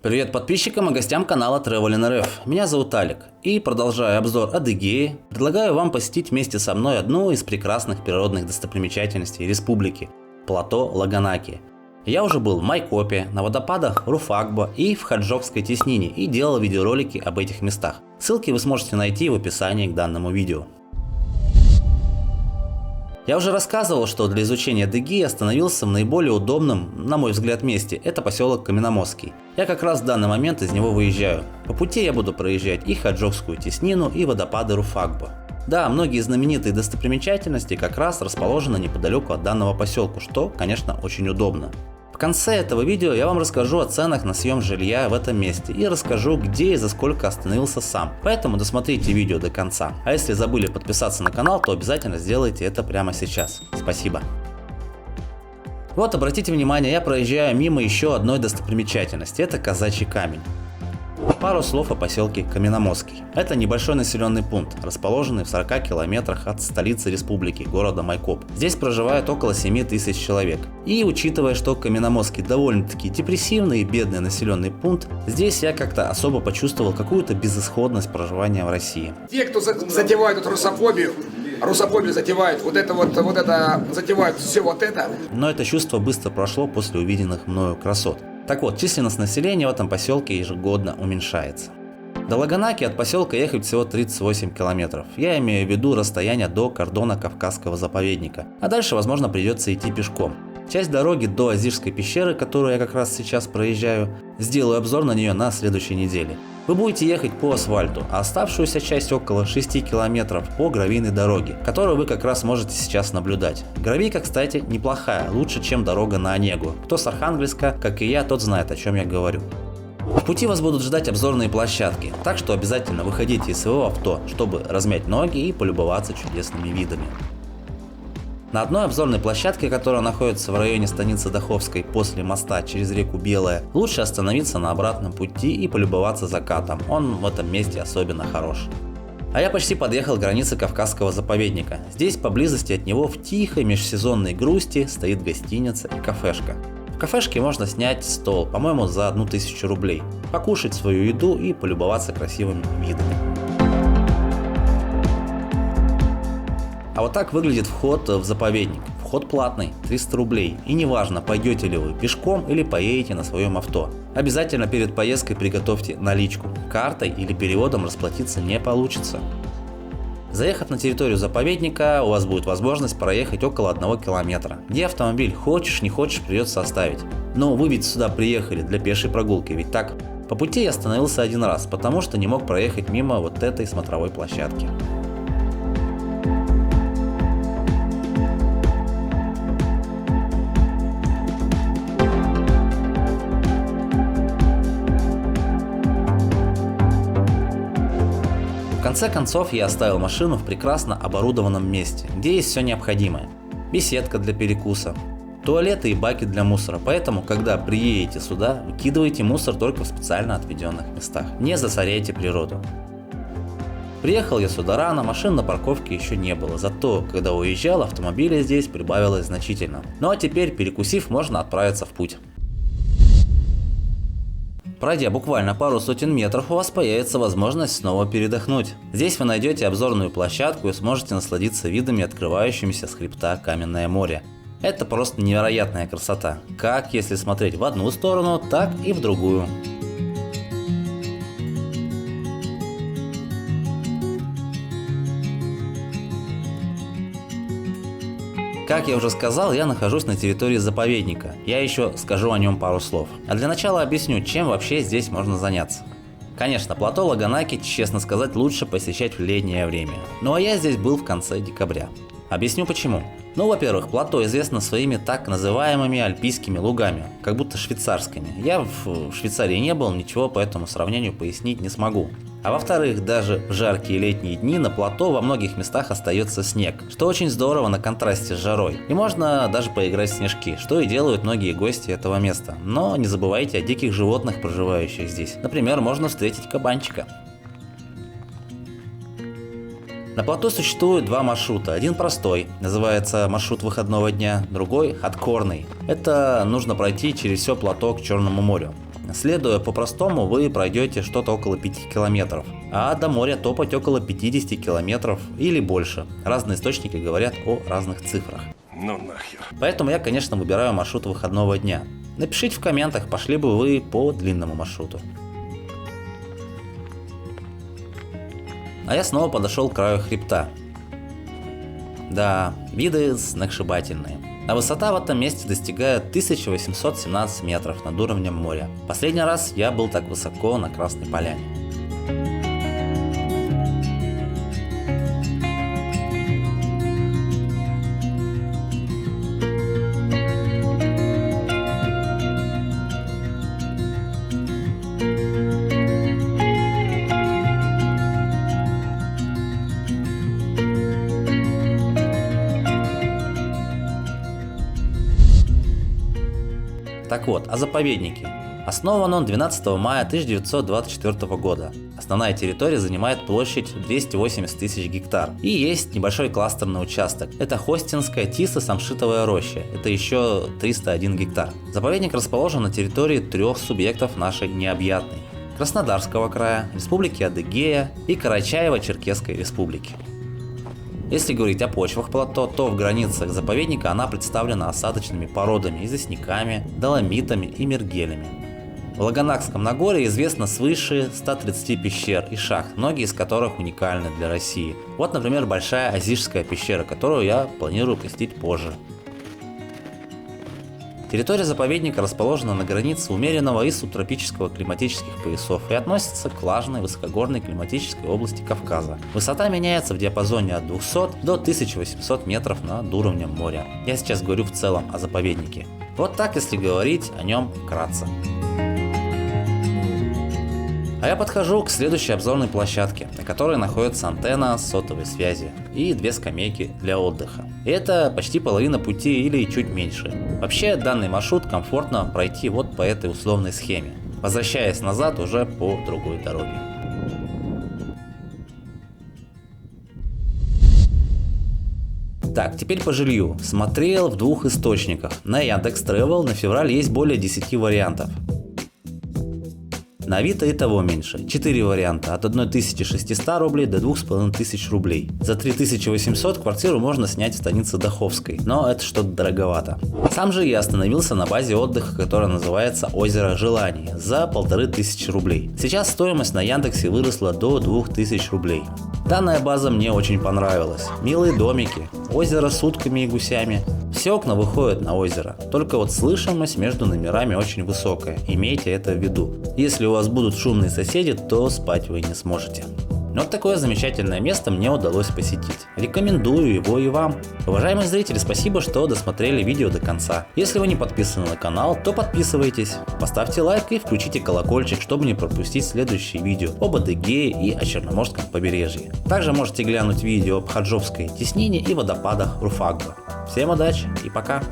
Привет подписчикам и гостям канала Travelin.rf. Меня зовут Алик. И, продолжая обзор Адыгеи, предлагаю вам посетить вместе со мной одну из прекрасных природных достопримечательностей республики – плато Лаганаки. Я уже был в Майкопе, на водопадах Руфагба и в Хаджокской теснине и делал видеоролики об этих местах. Ссылки вы сможете найти в описании к данному видео. Я уже рассказывал, что для изучения Адыгеи остановился в наиболее удобном, на мой взгляд, месте. Это поселок Каменномосский. Я как раз в данный момент из него выезжаю. По пути я буду проезжать и Хаджокскую теснину, и водопады Руфагба. Да, многие знаменитые достопримечательности как раз расположены неподалеку от данного поселка, что, конечно, очень удобно. В конце этого видео я вам расскажу о ценах на съем жилья в этом месте и расскажу, где и за сколько остановился сам. Поэтому досмотрите видео до конца. А если забыли подписаться на канал, то обязательно сделайте это прямо сейчас. Спасибо. Вот, обратите внимание, я проезжаю мимо еще одной достопримечательности. Это Казачий камень. Пару слов о поселке Каменномосский. Это небольшой населенный пункт, расположенный в 40 километрах от столицы республики, города Майкоп. Здесь проживает около 7 тысяч человек. И учитывая, что Каменномосский довольно-таки депрессивный и бедный населенный пункт, здесь я как-то особо почувствовал какую-то безысходность проживания в России. Те, кто затевают эту русофобию затевают, затевают все вот это. Но это чувство быстро прошло после увиденных мною красот. Так вот, численность населения в этом поселке ежегодно уменьшается. До Лаганаки от поселка ехать всего 38 километров. Я имею в виду расстояние до кордона Кавказского заповедника. А дальше, возможно, придется идти пешком. Часть дороги до Азижской пещеры, которую я как раз сейчас проезжаю, сделаю обзор на нее на следующей неделе. Вы будете ехать по асфальту, а оставшуюся часть около 6 километров по гравийной дороге, которую вы как раз можете сейчас наблюдать. Гравийка, кстати, неплохая, лучше, чем дорога на Онегу. Кто с Архангельска, как и я, тот знает, о чем я говорю. В пути вас будут ждать обзорные площадки, так что обязательно выходите из своего авто, чтобы размять ноги и полюбоваться чудесными видами. На одной обзорной площадке, которая находится в районе станицы Даховской после моста через реку Белая, лучше остановиться на обратном пути и полюбоваться закатом, он в этом месте особенно хорош. А я почти подъехал к границе Кавказского заповедника. Здесь поблизости от него в тихой межсезонной грусти стоит гостиница и кафешка. В кафешке можно снять стол, по-моему, за 1000 рублей, покушать свою еду и полюбоваться красивыми видами. А вот так выглядит вход в заповедник. Вход платный, 300 рублей. И неважно, пойдете ли вы пешком или поедете на своем авто. Обязательно перед поездкой приготовьте наличку. Картой или переводом расплатиться не получится. Заехав на территорию заповедника, у вас будет возможность проехать около 1 километра. Где автомобиль хочешь, не хочешь, придется оставить. Но вы ведь сюда приехали для пешей прогулки, ведь так? По пути я остановился один раз, потому что не мог проехать мимо вот этой смотровой площадки. В конце концов я оставил машину в прекрасно оборудованном месте, где есть все необходимое. Беседка для перекуса, туалеты и баки для мусора, поэтому, когда приедете сюда, выкидывайте мусор только в специально отведенных местах. Не засоряйте природу. Приехал я сюда рано, машин на парковке еще не было, зато, когда уезжал, автомобилей здесь прибавилось значительно. Ну а теперь, перекусив, можно отправиться в путь. Пройдя буквально пару сотен метров, у вас появится возможность снова передохнуть. Здесь вы найдете обзорную площадку и сможете насладиться видами, открывающимися с хребта Каменное море. Это просто невероятная красота, как если смотреть в одну сторону, так и в другую. Как я уже сказал, я нахожусь на территории заповедника. Я еще скажу о нем пару слов. А для начала объясню, чем вообще здесь можно заняться. Конечно, плато Лаганаки, честно сказать, лучше посещать в летнее время. Ну а я здесь был в конце декабря. Объясню почему. Ну, во-первых, плато известно своими так называемыми альпийскими лугами, как будто швейцарскими. Я в Швейцарии не был, ничего по этому сравнению пояснить не смогу. А во-вторых, даже в жаркие летние дни на плато во многих местах остается снег, что очень здорово на контрасте с жарой. И можно даже поиграть в снежки, что и делают многие гости этого места. Но не забывайте о диких животных, проживающих здесь. Например, можно встретить кабанчика. На плато существует два маршрута. Один простой, называется маршрут выходного дня, другой хардкорный. Это нужно пройти через все плато к Черному морю. Следуя по-простому, вы пройдете что-то около 5 километров, а до моря топать около 50 километров или больше. Разные источники говорят о разных цифрах. Ну нахер. Поэтому я, конечно, выбираю маршрут выходного дня. Напишите в комментах, пошли бы вы по длинному маршруту. А я снова подошел к краю хребта. Да, виды сногсшибательные. А высота в этом месте достигает 1817 метров над уровнем моря. Последний раз я был так высоко на Красной Поляне. Так вот, о заповеднике. Основан он 12 мая 1924 года. Основная территория занимает площадь 280 тысяч гектар. И есть небольшой кластерный участок. Это Хостинская тисо-самшитовая роща. Это еще 301 гектар. Заповедник расположен на территории 3 субъектов нашей необъятной. Краснодарского края, Республики Адыгея и Карачаево-Черкесской республики. Если говорить о почвах плато, то в границах заповедника она представлена осадочными породами, известняками, доломитами и мергелями. В Лаганакском Нагорье известно свыше 130 пещер и шахт, многие из которых уникальны для России. Вот, например, Большая Азижская пещера, которую я планирую посетить позже. Территория заповедника расположена на границе умеренного и субтропического климатических поясов и относится к влажной высокогорной климатической области Кавказа. Высота меняется в диапазоне от 200 до 1800 метров над уровнем моря. Я сейчас говорю в целом о заповеднике. Вот так, если говорить о нем вкратце. А я подхожу к следующей обзорной площадке, на которой находится антенна сотовой связи и 2 скамейки для отдыха. И это почти половина пути или чуть меньше. Вообще данный маршрут комфортно пройти вот по этой условной схеме, возвращаясь назад уже по другой дороге. Так, теперь по жилью. Смотрел в 2 источниках. На Яндекс.Тревел на февраль есть более 10 вариантов. На Авито и того меньше. 4 варианта от 1600 рублей до 2500 рублей. За 3800 квартиру можно снять в станице Даховской, но это что-то дороговато. Сам же я остановился на базе отдыха, которая называется Озеро Желаний, за 1500 рублей. Сейчас стоимость на Яндексе выросла до 2000 рублей. Данная база мне очень понравилась. Милые домики, озеро с утками и гусями. Все окна выходят на озеро, только вот слышимость между номерами очень высокая, имейте это в виду. Если у вас будут шумные соседи, то спать вы не сможете. Вот такое замечательное место мне удалось посетить. Рекомендую его и вам. Уважаемые зрители, спасибо, что досмотрели видео до конца. Если вы не подписаны на канал, то подписывайтесь. Поставьте лайк и включите колокольчик, чтобы не пропустить следующие видео об Адыгее и о Черноморском побережье. Также можете глянуть видео об Хаджовской теснине и водопадах Руфагва. Всем удачи и пока!